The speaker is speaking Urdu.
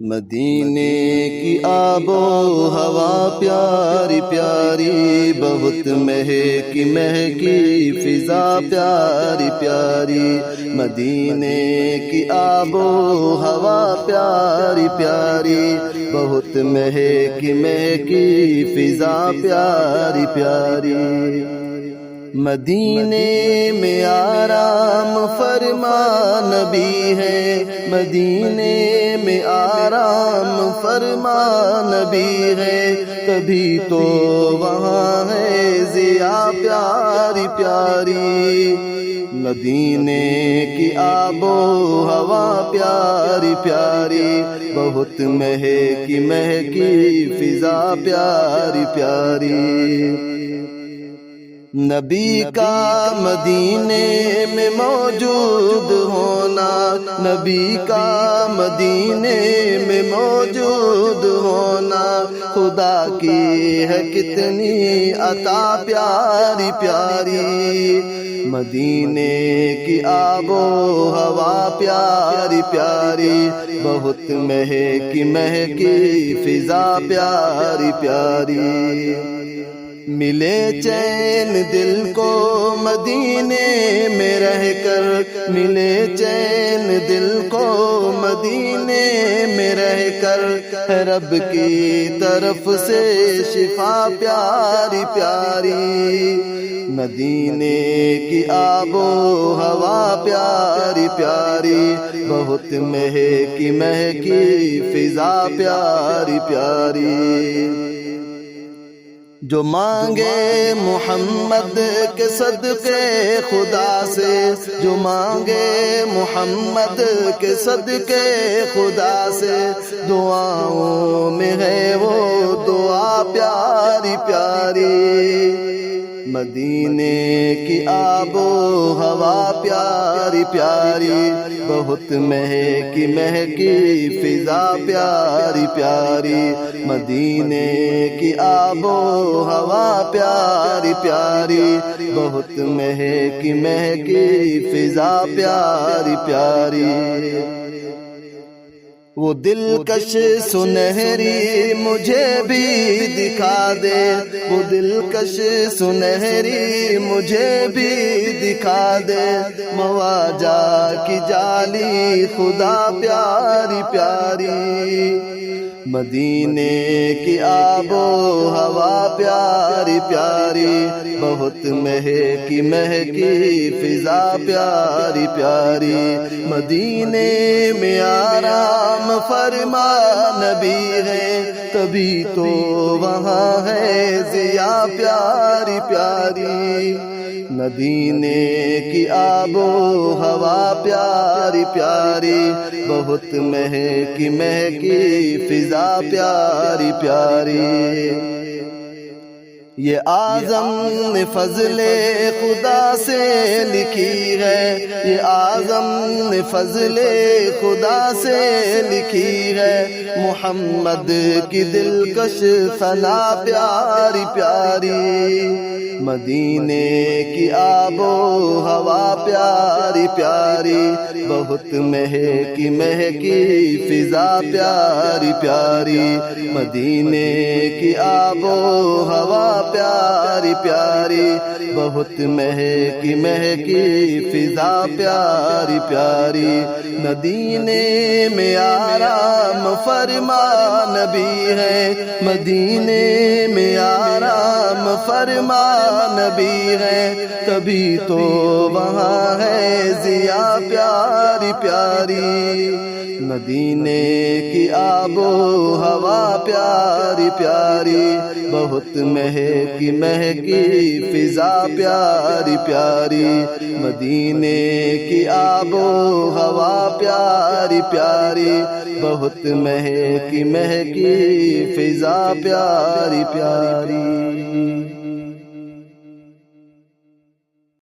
مدینے کی آب و ہوا پیاری پیاری، بہت مہکی مہکی فضا پیاری پیاری۔ مدینے کی آب و ہوا پیاری پیاری، بہت مہکی مہکی فضا پیاری پیاری۔ مدینے میں آرام فرما نبی ہے، مدینے میں آرام فرما نبی ہے، تبھی تو وہاں ہے ضیا پیاری پیاری۔ مدینے کی آب و ہوا پیاری پیاری، بہت مہکی مہکی فضا پیاری پیاری۔ نبی کا مدینے میں موجود ہونا، نبی کا مدینے میں موجود ہونا، خدا کی ہے کتنی عطا پیاری پیاری۔ مدینے کی آب و ہوا پیاری پیاری، بہت مہکی مہکی فضا پیاری پیاری۔ ملے چین دل کو مدینے میں رہ کر، ملے چین دل کو مدینے میں رہ کر، ہے رب کی طرف سے شفا پیاری پیاری۔ مدینے کی آب و ہوا پیاری پیاری، بہت مہکی مہکی فضا پیاری پیاری۔ جو مانگے محمد کے صدقے خدا سے، جو مانگے محمد کے صدقے خدا سے، دعاؤں میں ہے وہ دعا پیاری پیاری۔ مدینے کی آب و ہوا پیاری پیاری، بہت مہکی مہکی فضا پیاری پیاری۔ مدینے کی آب و ہوا پیاری پیاری، بہت مہکی مہکی فضا پیاری پیاری۔ وہ دلکش سنہری مجھے بھی دکھا دے، وہ دلکش سنہری مجھے بھی دکھا دے، مواجہ کی جالی خدا پیاری پیاری۔ مدینے کی آب و ہوا پیاری پیاری، بہت مہکی مہکی فضا پیاری پیاری۔ مدینے میں آرام فرما نبی ہے، تبھی تو وہاں ہے ضیا پیاری پیاری۔ مدینے کی آب و ہوا پیاری پیاری، بہت مہکی مہکی فضا پیاری پیاری۔ یہ اعظم نے فضل خدا سے لکھی ہے، یہ اعظم نے فضل خدا سے لکھی ہے، محمد کی دلکش ثنا پیاری پیاری۔ مدینے کی آب و ہوا پیاری پیاری، بہت مہکی مہکی فضا پیاری پیاری۔ مدینے کی آب و ہوا پیاری پیاری، بہت مہکی مہکی فضا پیاری پیاری۔ مدینے میں آرام فرما نبی ہے، مدینے میں آرام فرما نبی ہے، تبھی تو وہاں ہے ضیا پیاری پیاری۔ مدینے کی آب و ہوا پیاری پیاری، بہت مہکی مہکی فضا پیاری پیاری۔ مدینے کی آب و ہوا پیاری پیاری، بہت مہکی مہکی فضا پیاری پیاری۔